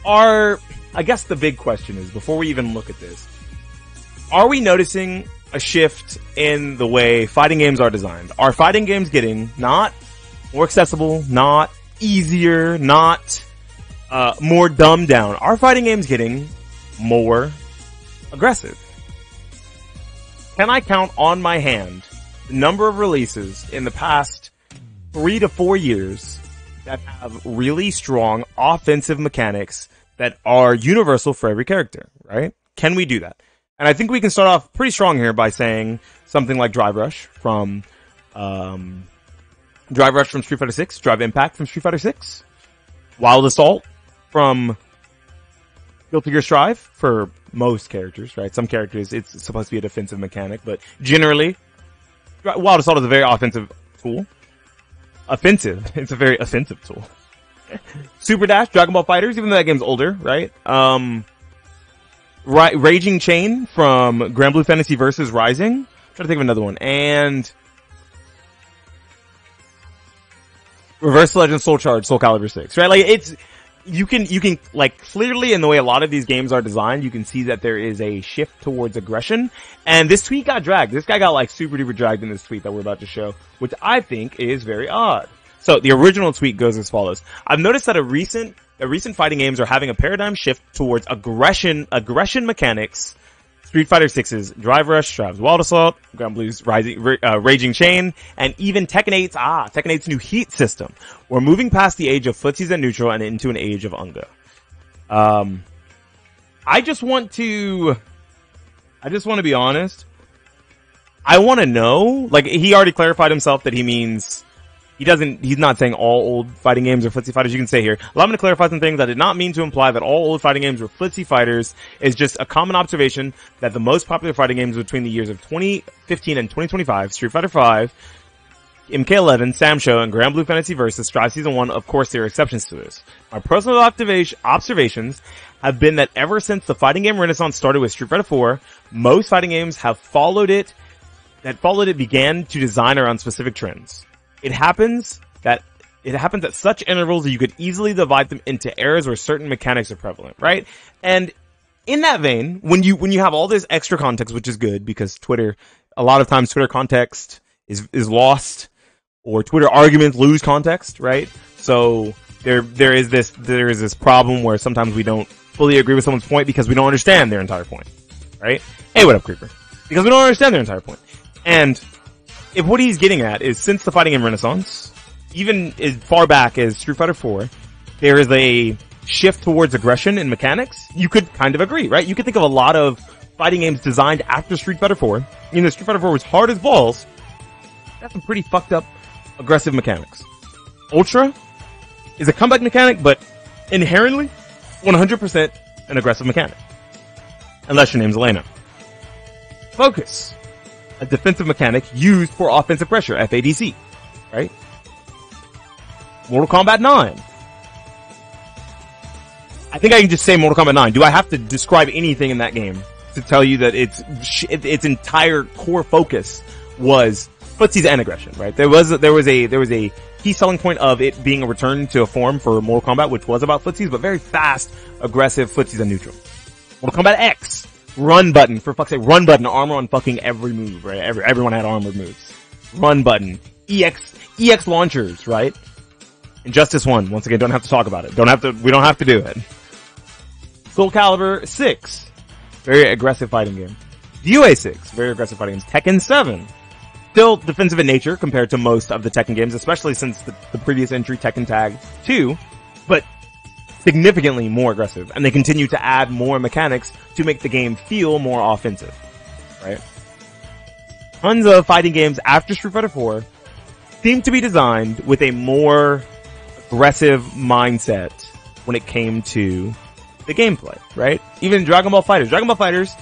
I guess the big question is, before we even look at this, are we noticing a shift in the way fighting games are designed? Are fighting games getting not more accessible, not easier, not more dumbed down? Are fighting games getting more aggressive? Can I count on my hand the number of releases in the past 3 to 4 years that have really strong offensive mechanics that are universal for every character, right? Can we do that? And I think we can start off pretty strong here by saying something like Drive Rush from Street Fighter 6, Drive Impact from Street Fighter 6, Wild Assault from Guilty Gear Strive for most characters, right? Some characters it's supposed to be a defensive mechanic, but generally Wild Assault is a very offensive tool. Offensive. It's a very offensive tool. Super Dash, Dragon Ball FighterZ, even though that game's older, right? Raging Chain from Grand Blue Fantasy Versus Rising. I'm trying to think of another one. And Reverse Legend Soul Charge, Soul Calibur 6, right? Like, you can, like, clearly in the way a lot of these games are designed, you can see that there is a shift towards aggression. And this tweet got dragged. This guy got, like, super duper dragged in this tweet that we're about to show, which I think is very odd. So the original tweet goes as follows. I've noticed that recent fighting games are having a paradigm shift towards aggression mechanics. Street Fighter 6's Drive Rush, Strive's Wild Assault, Grand Blue's Raging Chain, and even Tekken 8's new Heat system. We're moving past the age of footsies and neutral and into an age of Unga. I just want to be honest. I want to know, like, he already clarified himself that he means, he's not saying all old fighting games are footsie fighters. You can say here, allow me to clarify some things. I did not mean to imply that all old fighting games were footsie fighters. It's just a common observation that the most popular fighting games between the years of 2015 and 2025, Street Fighter V, MK11, Samsho, and Grand Blue Fantasy Versus, Strive Season 1, of course there are exceptions to this. My personal observations have been that ever since the fighting game renaissance started with Street Fighter 4, most fighting games have followed it began to design around specific trends. It happens at such intervals that you could easily divide them into eras where certain mechanics are prevalent, right? And in that vein, when you have all this extra context, which is good because a lot of times Twitter context is lost, or Twitter arguments lose context, right? So there is this problem where sometimes we don't fully agree with someone's point because we don't understand their entire point, right? Hey, what up, Creeper? Because we don't understand their entire point. And if what he's getting at is, since the fighting game renaissance, even as far back as Street Fighter 4, there is a shift towards aggression in mechanics, you could kind of agree, right? You could think of a lot of fighting games designed after Street Fighter 4. You know, Street Fighter 4 was hard as balls. That's some pretty fucked up aggressive mechanics. Ultra is a comeback mechanic, but inherently 100% an aggressive mechanic. Unless your name's Elena. Focus, a defensive mechanic used for offensive pressure, FADC, right? Mortal Kombat 9. I think I can just say Mortal Kombat 9. Do I have to describe anything in that game to tell you that its entire core focus was footsies and aggression, right? There was a key selling point of it being a return to a form for Mortal Kombat, which was about footsies, but very fast, aggressive footsies and neutral. Mortal Kombat X. Run button, for fuck's sake, run button, armor on fucking every move, right? Everyone had armored moves. Run button. EX launchers, right? Injustice 1, once again, don't have to talk about it. We don't have to do it. Soul Calibur 6, very aggressive fighting game. DOA 6, very aggressive fighting games. Tekken 7, still defensive in nature compared to most of the Tekken games, especially since the previous entry, Tekken Tag 2, but significantly more aggressive, and they continue to add more mechanics to make the game feel more offensive, right? Tons of fighting games after Street Fighter 4 seem to be designed with a more aggressive mindset when it came to the gameplay, right? Even Dragon Ball FighterZ. Dragon Ball FighterZ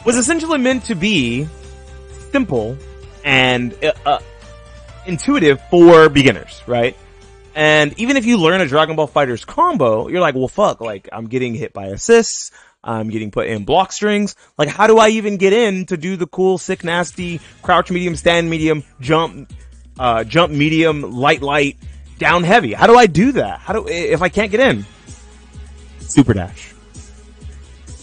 was essentially meant to be simple and intuitive for beginners, right? And even if you learn a Dragon Ball FighterZ combo, you're like, well, fuck, like, I'm getting hit by assists, I'm getting put in block strings, like, how do I even get in to do the cool, sick, nasty, crouch medium, stand medium, jump medium, light, down heavy? How do I do that? If I can't get in? Super Dash,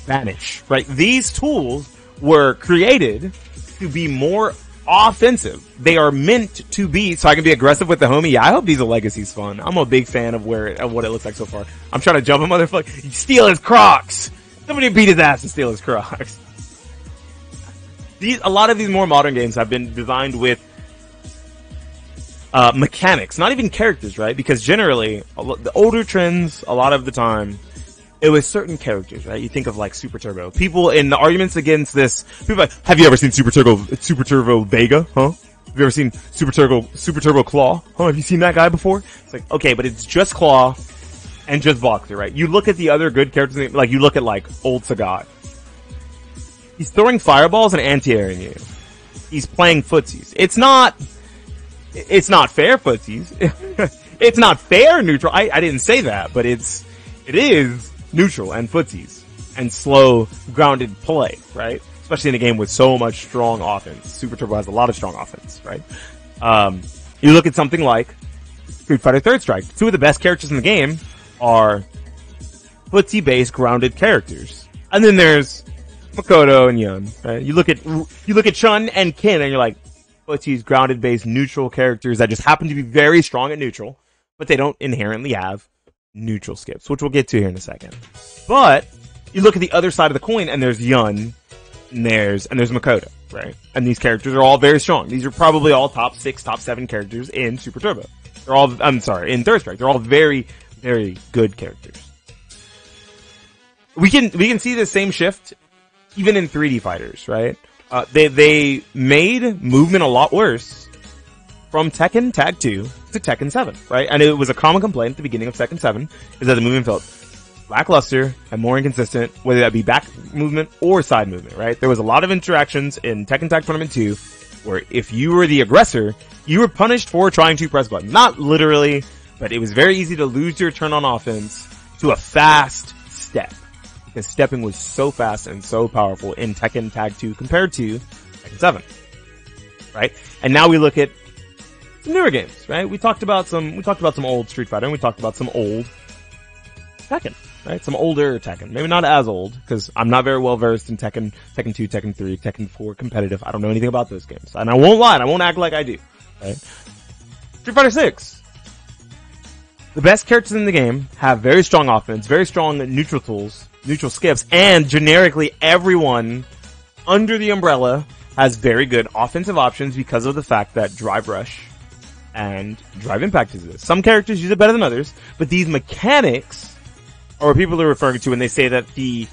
Vanish, right? These tools were created to be more offensive. They are meant to be, so I can be aggressive with the homie. Yeah, I hope Diesel Legacy's fun. I'm a big fan of what it looks like so far. I'm trying to jump a motherfucker. Steal his Crocs! Somebody beat his ass and steal his Crocs. A lot of these more modern games have been designed with mechanics, not even characters, right? Because generally, the older trends, a lot of the time, it was certain characters, right? You think of like Super Turbo. People in the arguments against this, people are like, have you ever seen Super Turbo Vega? Huh? Have you ever seen Super Turbo Claw? Huh? Have you seen that guy before? It's like, okay, but it's just Claw and just Boxer, right? You look at the other good characters, like you look at like Old Sagat. He's throwing fireballs and anti-airing you. He's playing footsies. It's not fair footsies. It's not fair neutral. I didn't say that, but it is neutral and footsies and slow grounded play, right? Especially in a game with so much strong offense. Super Turbo has a lot of strong offense, right? You look at something like Street Fighter Third Strike. Two of the best characters in the game are footsie based grounded characters. And then there's Makoto and Yun, right? You look at Chun and Ken and you're like, footsies grounded based neutral characters that just happen to be very strong at neutral, but they don't inherently have neutral skips, which we'll get to here in a second. But you look at the other side of the coin and there's Yun and there's Makoto, right? And these characters are all very strong. These are probably all top 6, top 7 characters in Super Turbo. In Third Strike. They're all very, very good characters. We can see the same shift even in 3D fighters, right? They made movement a lot worse from Tekken Tag 2 to Tekken 7, right? And it was a common complaint at the beginning of Tekken 7 is that the movement felt lackluster and more inconsistent, whether that be back movement or side movement, right? There was a lot of interactions in Tekken Tag Tournament 2 where if you were the aggressor, you were punished for trying to press button. Not literally, but it was very easy to lose your turn on offense to a fast step. Because stepping was so fast and so powerful in Tekken Tag 2 compared to Tekken 7. Right? And now we look at some newer games, right? We talked about some old Street Fighter and we talked about some old Tekken, right? Some older Tekken. Maybe not as old, because I'm not very well versed in Tekken 2, Tekken 3, Tekken 4 competitive. I don't know anything about those games. And I won't lie, and I won't act like I do. Right? Street Fighter 6. The best characters in the game have very strong offense, very strong neutral tools, neutral skips, and generically everyone under the umbrella has very good offensive options because of the fact that Drive Rush and Drive Impact exist. Some characters use it better than others, but these mechanics are what people are referring to when they say that the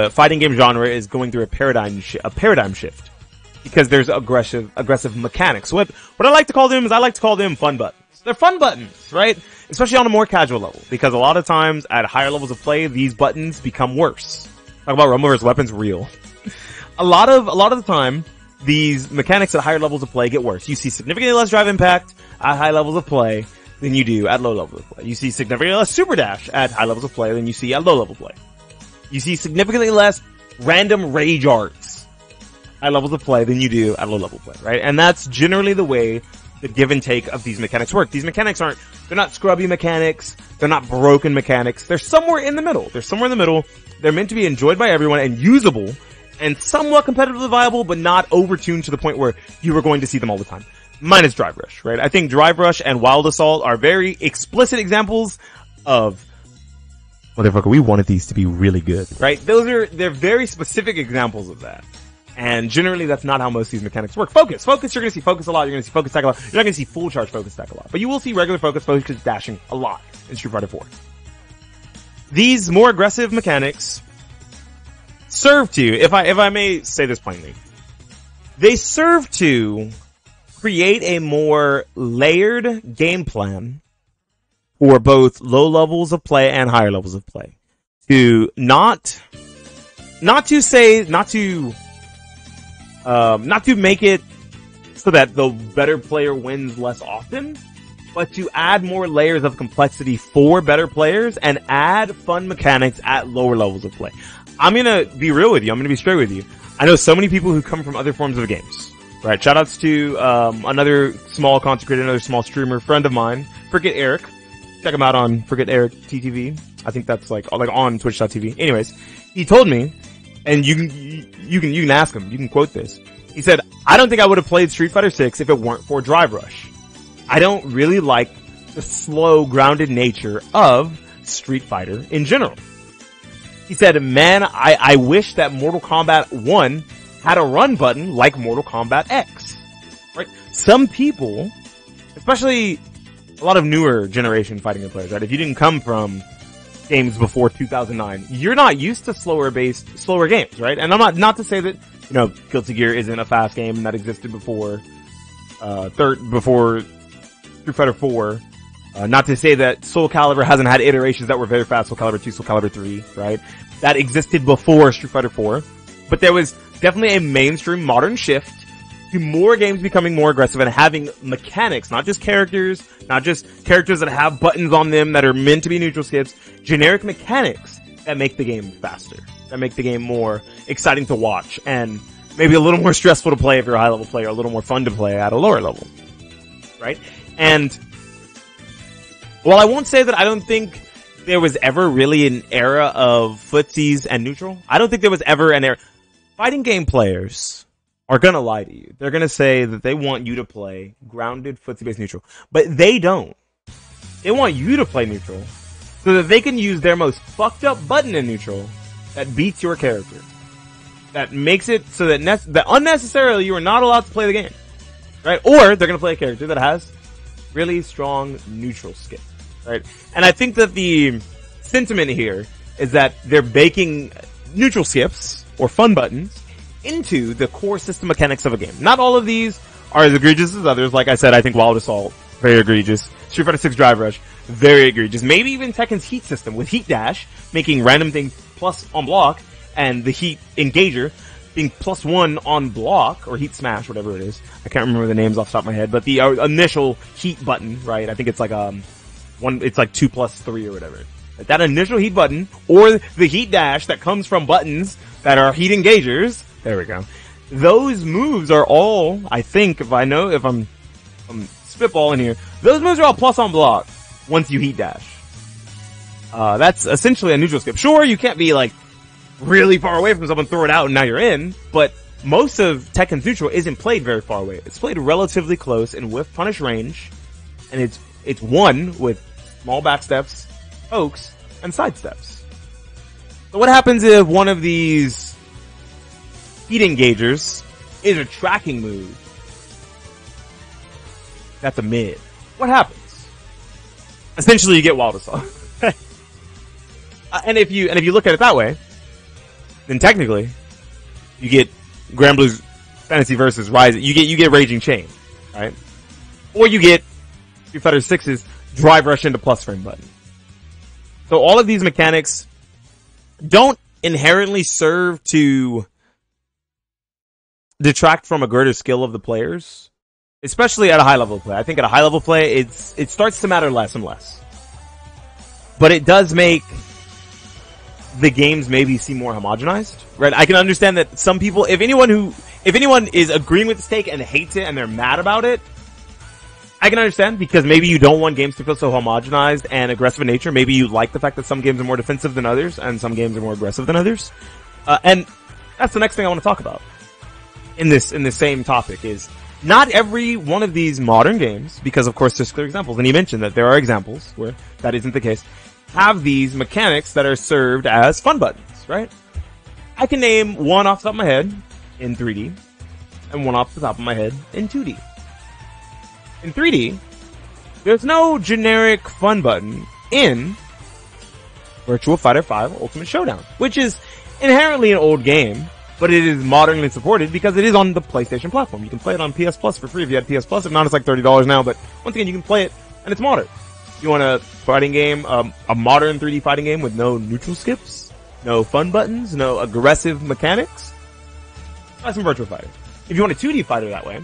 fighting game genre is going through a paradigm shift because there's aggressive mechanics. What I like to call them is I like to call them fun buttons. They're fun buttons, right? Especially on a more casual level, because a lot of times at higher levels of play, these buttons become worse. Talk about Rumble vs. Weapons real. A lot of the time, these mechanics at higher levels of play get worse. You see significantly less drive impact at high levels of play than you do at low levels of play. You see significantly less super dash at high levels of play than you see at low level play. You see significantly less random rage arts at levels of play than you do at low level play, right? And that's generally the way the give and take of these mechanics work. These mechanics they're not scrubby mechanics. They're not broken mechanics. They're somewhere in the middle. They're meant to be enjoyed by everyone and usable and somewhat competitively viable, but not overtuned to the point where you are going to see them all the time. Minus Drive Rush, right? I think Drive Rush and Wild Assault are very explicit examples of, motherfucker, we wanted these to be really good, right? They're very specific examples of that. And generally, that's not how most of these mechanics work. Focus, you're gonna see focus a lot, you're gonna see focus stack a lot. You're not gonna see full charge focus stack a lot. But you will see regular focus dashing a lot in Street Fighter 4. These more aggressive mechanics serve to, if I may say this plainly, they serve to create a more layered game plan for both low levels of play and higher levels of play. To not to make it so that the better player wins less often, but to add more layers of complexity for better players and add fun mechanics at lower levels of play. I'm gonna be real with you. I'm gonna be straight with you. I know so many people who come from other forms of games. Right? Shoutouts to another small consecrated, another small streamer friend of mine, Frigate Eric. Check him out on Frigate Eric TTV. I think that's like on Twitch.tv. Anyways, he told me, and you can ask him, you can quote this. He said, I don't think I would have played Street Fighter 6 if it weren't for Drive Rush. I don't really like the slow, grounded nature of Street Fighter in general. He said, man, I wish that Mortal Kombat 1 had a run button like Mortal Kombat X. Right? Some people, especially a lot of newer generation fighting game players, right? If you didn't come from games before 2009, you're not used to slower games, right? And I'm not to say that, you know, Guilty Gear isn't a fast game that existed before Street Fighter 4. Not to say that Soul Calibur hasn't had iterations that were very fast, Soul Calibur 2, Soul Calibur 3, right? That existed before Street Fighter 4. But there was definitely a mainstream modern shift to more games becoming more aggressive and having mechanics, not just characters that have buttons on them that are meant to be neutral skips, generic mechanics that make the game faster, that make the game more exciting to watch, and maybe a little more stressful to play if you're a high level player, a little more fun to play at a lower level. Right? And while I won't say that I don't think there was ever really an era of footsies and neutral, I don't think there was ever an era. Fighting game players are gonna lie to you. They're gonna say that they want you to play grounded footsie-based neutral. But they don't. They want you to play neutral so that they can use their most fucked up button in neutral that beats your character. That makes it so that unnecessarily you are not allowed to play the game. Right? Or they're gonna play a character that has really strong neutral skip. Right? And I think that the sentiment here is that they're baking neutral skips or fun buttons into the core system mechanics of a game. Not all of these are as egregious as others. Like I said, I think Wild Assault, very egregious. Street Fighter 6 Drive Rush, very egregious. Maybe even Tekken's Heat system with Heat Dash, making random things plus on block, and the Heat Engager being +1 on block, or Heat Smash, whatever it is. I can't remember the names off the top of my head, but the initial Heat button, right? I think it's like it's like 2+3 or whatever. That initial Heat button, or the Heat Dash that comes from buttons that are Heat Engagers. There we go. Those moves are all, I think, if I'm spitballing here, those moves are all plus on block once you Heat Dash. That's essentially a neutral skip. Sure, you can't be like really far away from someone, throw it out, and now you're in, but most of Tekken's neutral isn't played very far away. It's played relatively close in whiff punish range, and it's won with small backsteps, pokes, and sidesteps. So what happens if one of these Heat Engagers is a tracking move that's a mid? What happens? Essentially, you get Wild Assault. And if you look at it that way, then technically you get Granblue's Fantasy versus Rise. You get Raging Chain, right? Or you get Street Fighter 6's Drive Rush into plus frame button. So all of these mechanics don't inherently serve to detract from a greater skill of the players, especially at a high level play. I think at a high level play, it starts to matter less and less. But it does make the games maybe seem more homogenized, right? I can understand that some people, if anyone is agreeing with this take and hates it and they're mad about it, I can understand, because maybe you don't want games to feel so homogenized and aggressive in nature. Maybe you like the fact that some games are more defensive than others and some games are more aggressive than others. And that's the next thing I want to talk about in this same topic is not every one of these modern games, because of course there's clear examples, and he mentioned that there are examples where that isn't the case, have these mechanics that are served as fun buttons, right? I can name one off the top of my head in 3D and one off the top of my head in 2D. In 3D, there's no generic fun button in Virtua Fighter 5 Ultimate Showdown, which is inherently an old game, but it is modernly supported because it is on the PlayStation platform. You can play it on PS Plus for free if you had PS Plus. If not, it's like $30 now, but once again, you can play it, and it's modern. You want a fighting game, a modern 3D fighting game with no neutral skips, no fun buttons, no aggressive mechanics? Try some Virtua Fighter. If you want a 2D fighter that way,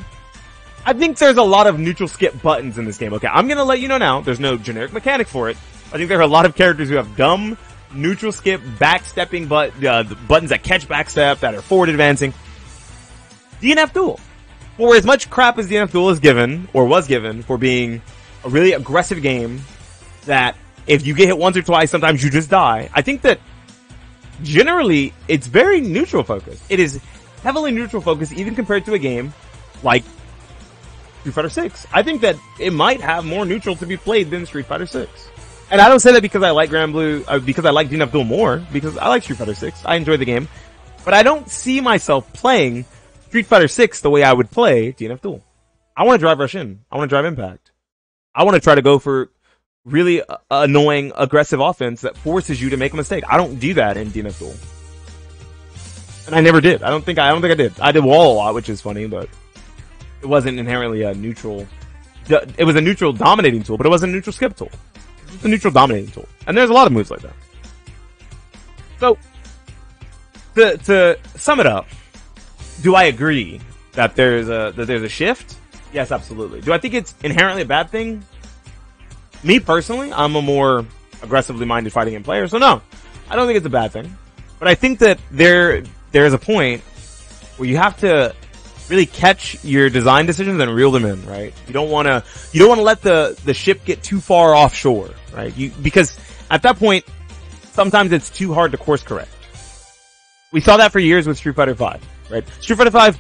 I think there's a lot of neutral skip buttons in this game. Okay, I'm gonna let you know now, there's no generic mechanic for it. I think there are a lot of characters who have dumb neutral skip, backstepping buttons that catch backstep, that are forward advancing. DNF Duel. For as much crap as DNF Duel is given, or was given, for being a really aggressive game that If you get hit once or twice, sometimes you just die. I think that generally it's very neutral focused. It is heavily neutral focused, even compared to a game like Street Fighter 6. I think that it might have more neutral to be played than Street Fighter 6. And I don't say that because I like Granblue, because I like DNF Duel more, because I like Street Fighter 6. I enjoy the game. But I don't see myself playing Street Fighter 6 the way I would play DNF Duel. I want to drive Rush In. I want to drive Impact. I want to try to go for really annoying, aggressive offense that forces you to make a mistake. I don't do that in DNF Duel. And I never did. I don't think I did. I did wall a lot, which is funny, but it wasn't inherently a neutral. It was a neutral dominating tool, but it wasn't a neutral skip tool. It's a neutral dominating tool. And there's a lot of moves like that. So, to sum it up, do I agree that there's a shift? Yes, absolutely. Do I think it's inherently a bad thing? Me personally, I'm a more aggressively minded fighting game player, so no, I don't think it's a bad thing. But I think that there is a point where you have to really catch your design decisions and reel them in, right? You don't want to let the ship get too far offshore, right? Because at that point, sometimes it's too hard to course correct. We saw that for years with Street Fighter V, right? Street Fighter V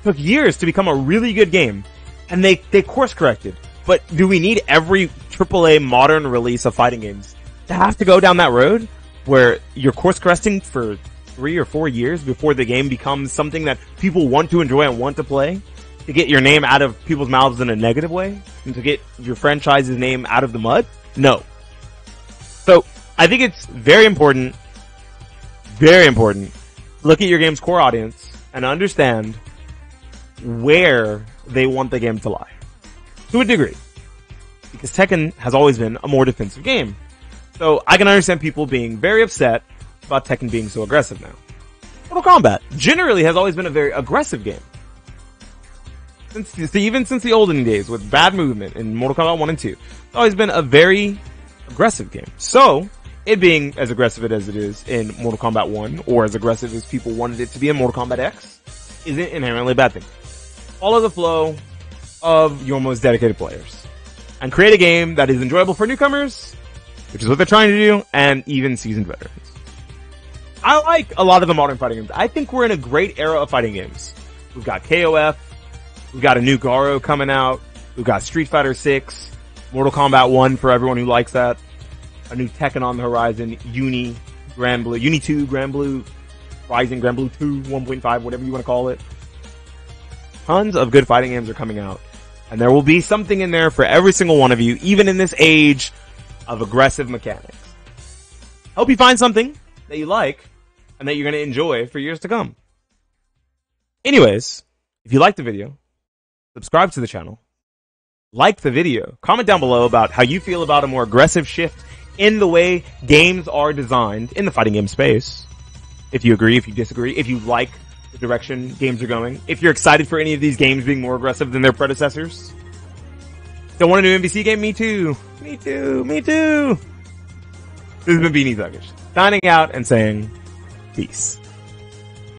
took years to become a really good game, and they course corrected. But do we need every AAA modern release of fighting games to have to go down that road where you're course correcting for 3 or 4 years before the game becomes something that people want to enjoy and want to play, to get your name out of people's mouths in a negative way, and to get your franchise's name out of the mud? No. So, I think it's very important, look at your game's core audience and understand where they want the game to lie. To a degree. Because Tekken has always been a more defensive game. So, I can understand people being very upset about Tekken being so aggressive now. Mortal Kombat generally has always been a very aggressive game. Even since the olden days with bad movement in Mortal Kombat 1 and 2. It's always been a very aggressive game. So, it being as aggressive as it is in Mortal Kombat 1, or as aggressive as people wanted it to be in Mortal Kombat X, isn't inherently a bad thing. Follow the flow of your most dedicated players. And create a game that is enjoyable for newcomers, which is what they're trying to do, and even seasoned veterans. I like a lot of the modern fighting games. I think we're in a great era of fighting games. We've got KOF, we've got a new Garo coming out, we've got Street Fighter 6, Mortal Kombat 1 for everyone who likes that, a new Tekken on the horizon, Uni 2, Granblue, Rising, Granblue 2, 1.5, whatever you want to call it. Tons of good fighting games are coming out. And there will be something in there for every single one of you, even in this age of aggressive mechanics. Hope you find something that you like and that you're going to enjoy for years to come. Anyways, if you liked the video, subscribe to the channel, like the video, comment down below about how you feel about a more aggressive shift in the way games are designed in the fighting game space. If you agree, if you disagree, if you like the direction games are going, if you're excited for any of these games being more aggressive than their predecessors. Don't want a new MVC game? Me too. Me too. Me too. This has been Beanie Thuggish, signing out and saying peace.